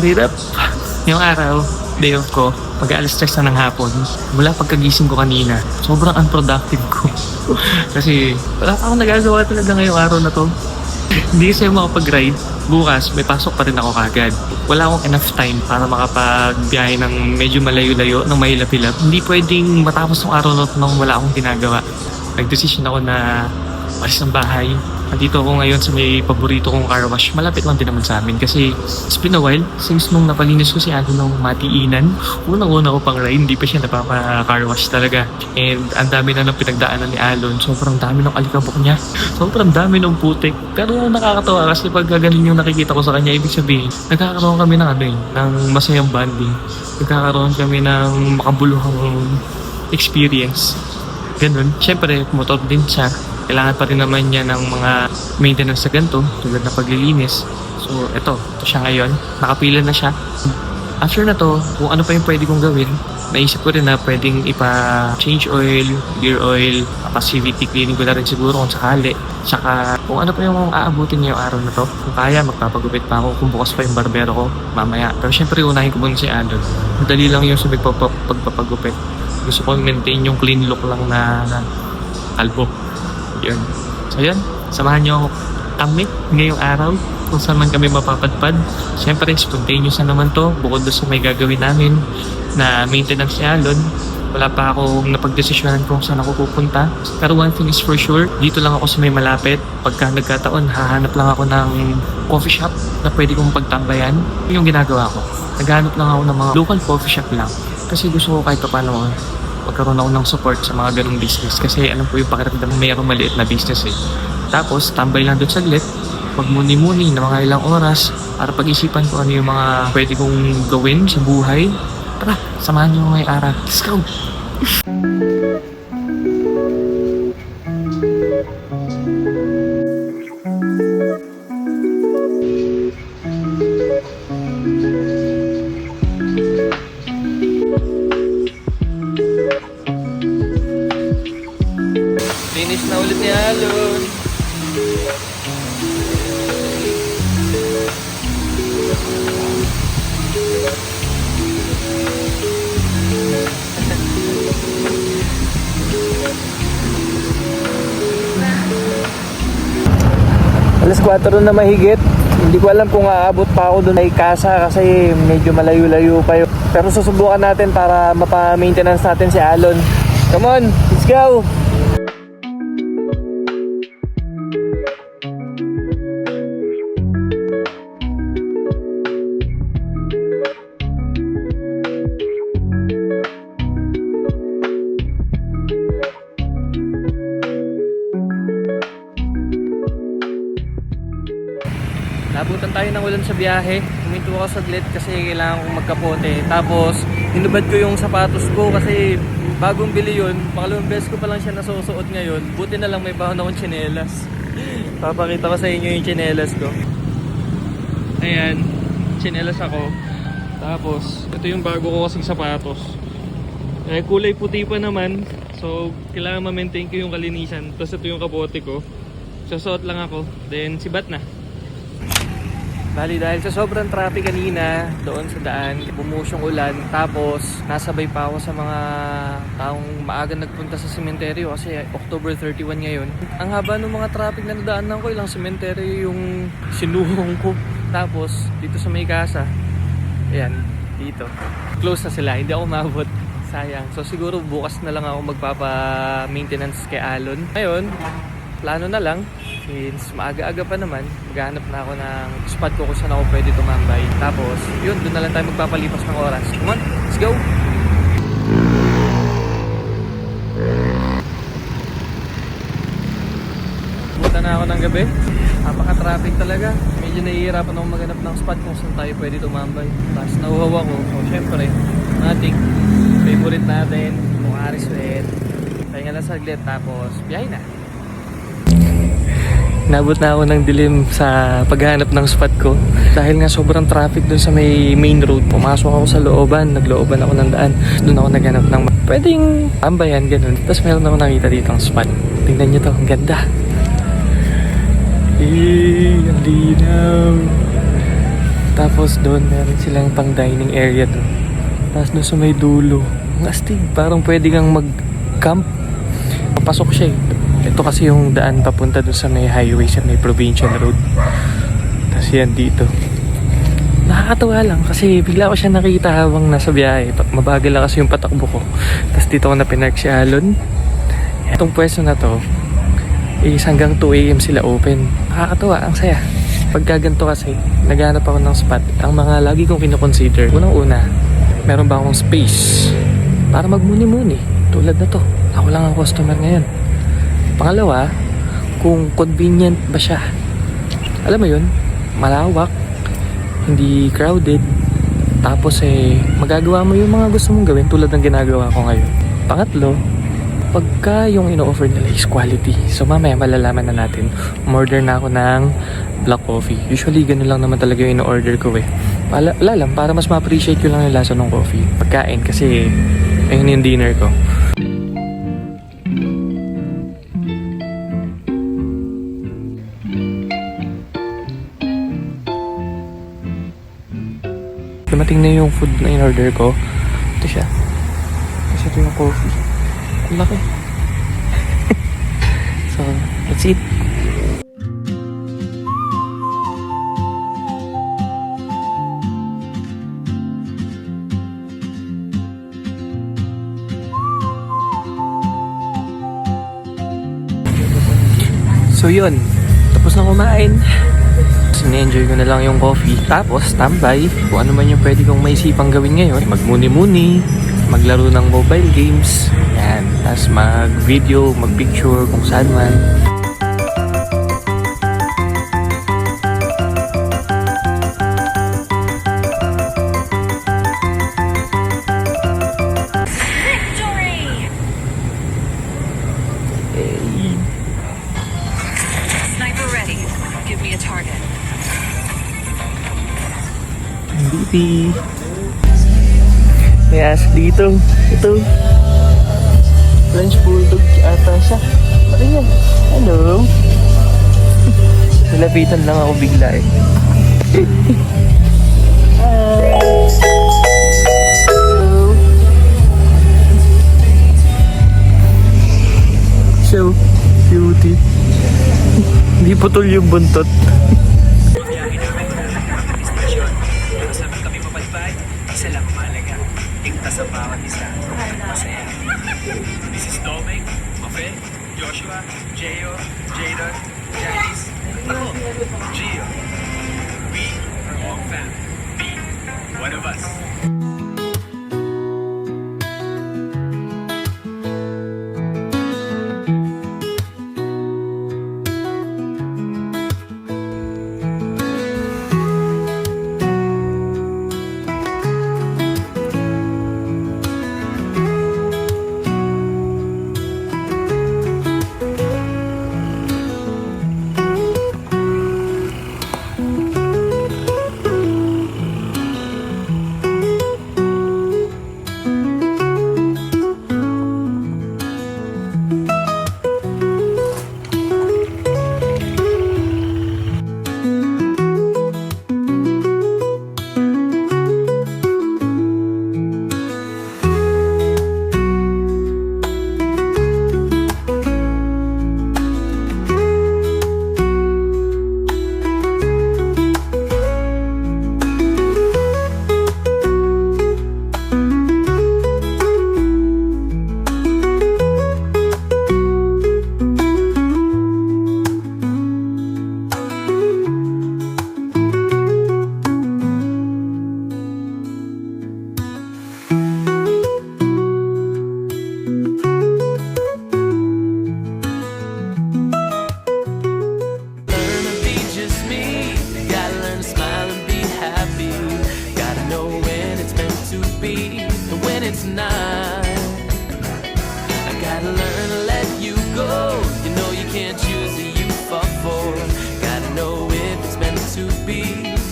Mahirap. Yung araw, day off ko, pag-alas 3 na ng hapon, mula pagkagising ko kanina, sobrang unproductive ko. Kasi wala pa akong nagagawa talaga ngayong araw na to. Hindi kasi makapag-ride. Bukas, may pasok pa rin ako kagad. Wala akong enough time para makapagbiyahe ng medyo malayo-layo, ng mahilap-hilap. Hindi pwedeng matapos ng araw na to nang wala akong ginagawa. Nag-decision ako na malis ng bahay. Nandito ako ngayon sa may paborito kong car wash. Malapit lang din naman sa amin kasi it's been a while since nung napalinis ko si Ano nung matiinan. Unang-una ko pang ride, hindi pa siya napapa-car wash talaga. And ang dami na ng pinagdaanan ni Alon. Sobrang dami ng alikabok niya. Sobrang dami ng putik. Pero nakakatawa kasi pag ganun yung nakikita ko sa kanya, ibig sabihin, nagkakaroon kami ng ng masayang bonding. Nagkakaroon kami ng makabuluhang experience. Ganun. Siyempre, motor din siya. Kailangan pa rin naman niya ng mga maintenance sa ganito, tulad ng paglilinis. So, ito siya ngayon. Nakapila na siya. After na to, kung ano pa yung pwede kong gawin, naisip ko rin na pwedeng ipa-change oil, gear oil, CVT cleaning ko na rin siguro kung sakali. Tsaka kung ano pa yung aabutin niya yung araw na to. Kung kaya, magpapagupit pa ako kung bukas pa yung barbero ko mamaya. Pero syempre, unahin ko muna si Adon. Madali lang yung sa pagpapagupit. Gusto ko maintain yung clean look lang na kalbo. Yun. So yun, samahan nyo kami ngayong araw kung saan man kami mapapadpad. Siyempre, spontaneous na naman to. Bukod doon sa may gagawin namin na maintenance ni Alon, wala pa akong napagdesisyonan kung saan ako pupunta. Pero one thing is for sure, dito lang ako sa may malapit. Pagka nagkataon, hahanap lang ako ng coffee shop na pwede kong pagtambayan. Yun yung ginagawa ko. Naghanap lang ako ng mga local coffee shop lang. Kasi gusto ko kahit pa paano magkaroon ako ng support sa mga ganung business kasi alam ko yung pakiramdam mayroong maliit na business eh. Tapos tambay lang doon saglit, magmuni-muni na mga ilang oras para pag-isipan ko ano yung mga pwede kong gawin sa buhay. Tara, samahan niyo ngayong araw. Let's go! Finish na ulit ni Alon. Alas 4 na mahigit. Hindi ko alam kung aabot pa ako doon ay Casa kasi medyo malayo-layo pa yun. Pero susubukan natin para mapa-maintenance natin si Alon. Come on, let's go! Nabutan tayo ng ulan sa biyahe. Huminto ako saglit kasi kailangan kong magkapote. Tapos, hinubad ko yung sapatos ko kasi bagong bili yun. Pangalawang beses ko pa lang siya nasusuot ngayon. Buti na lang may bahon akong tsinelas. Papakita ko sa inyo yung tsinelas ko. Ayan, tsinelas ako. Tapos, ito yung bago ko kasing sapatos. Kulay puti pa naman. So, kailangan ma-maintain ko yung kalinisan. Tapos ito yung kapote ko. Susuot lang ako. Then, sibat na. Bali dahil sa sobrang traffic kanina doon sa daan, bumuhos yung ulan, tapos nasabay pa ako sa mga taong maaga nagpunta sa sementeryo kasi October 31 ngayon. Ang haba ng mga traffic na nadaanan ko, ilang sementeryo yung sinuhong ko. Tapos dito sa may Casa, ayan, dito, close na sila, hindi ako maabot. Sayang. So siguro bukas na lang ako magpapa-maintenance kay Alon. Ngayon, plano na lang, since maaga-aga pa naman, maghahanap na ako ng spot ko kung saan ako pwede tumambay. Tapos, yun, doon na lang tayo magpapalipas ng oras. Come on, let's go! Punta na ako ng gabi. Napaka-traffic talaga. Medyo nahihirapan ako maghanap ng spot kung saan tayo pwede tumambay. Tapos nauhaw ako. So, syempre, nating favorite natin, Mukari Sweat. Pahinga lang saglit, tapos biyahe na. Nabot na ako ng dilim sa paghanap ng spot ko. Dahil nga sobrang traffic dun sa may main road. Pumasok ako sa looban, naglooban ako ng daan. Doon ako naghanap ng pwedeng tambayan, ganun. Tapos meron ako nakita dito ang spot. Tingnan nyo to, ang ganda. Ang linaw. Tapos doon meron silang pang dining area doon. Tapos doon sa may dulo, ang astig, parang pwede kang mag-camp. Papasok siya eh. Ito kasi yung daan papunta doon sa may highway, sa may provincial road. Tapos yan dito. Nakakatawa lang kasi bigla ko siya nakita habang nasa biyahe. Mabagal lang kasi yung patakbo ko. Tapos dito ko na pinark si Alon. Itong pwesto na to is hanggang 2 AM sila open. Nakakatawa, ang saya. Pagka ganito kasi, naghanap ako ng spot. Ang mga lagi kong kinoconsider, unang-una, meron ba akong space para magmuni-muni? Tulad na to. Ako lang ang customer ngayon. Pangalawa, kung convenient ba siya. Alam mo yun, malawak, hindi crowded, tapos magagawa mo yung mga gusto mong gawin tulad ng ginagawa ko ngayon. Pangatlo, pagka yung ino-offer nila is quality. So mamaya malalaman na natin. Umorder na ako ng black coffee. Usually ganun lang naman talaga yung ino-order ko eh. Wala lang, para mas ma-appreciate ko lang yung lasa ng coffee. Pagkain kasi ayun yung dinner ko. Dumating na yung food na in-order ko. Ito siya. Kasi ito yung coffee. Ang laki. So, let's eat. So yun, tapos na kumain. Sine-enjoy ko na lang yung coffee. Tapos, tambay. Kung ano man yung pwede kong maisipang gawin ngayon. Magmuni-muni. Maglaro ng mobile games. Yan. Tapos mag-video, mag-picture kung saan man. Victory! Sniper ready. Give me a target. MVP. May aso dito. Ito. French Bulldog ata siya. Ano yan? Hello? Nilapitan lang ako bigla eh. Hello? So cutie. Hindi putol yung buntot. Isa lang mahalaga. Tingta sa bawat isa. Masaya. This is Doming, Mafe, Joshua, Jeyo, Jadon, Janice, ako, Gio. We are all family. Be one of us. it's not. I gotta learn to let you go. You know you can't choose who you fall for.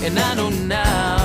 And I know now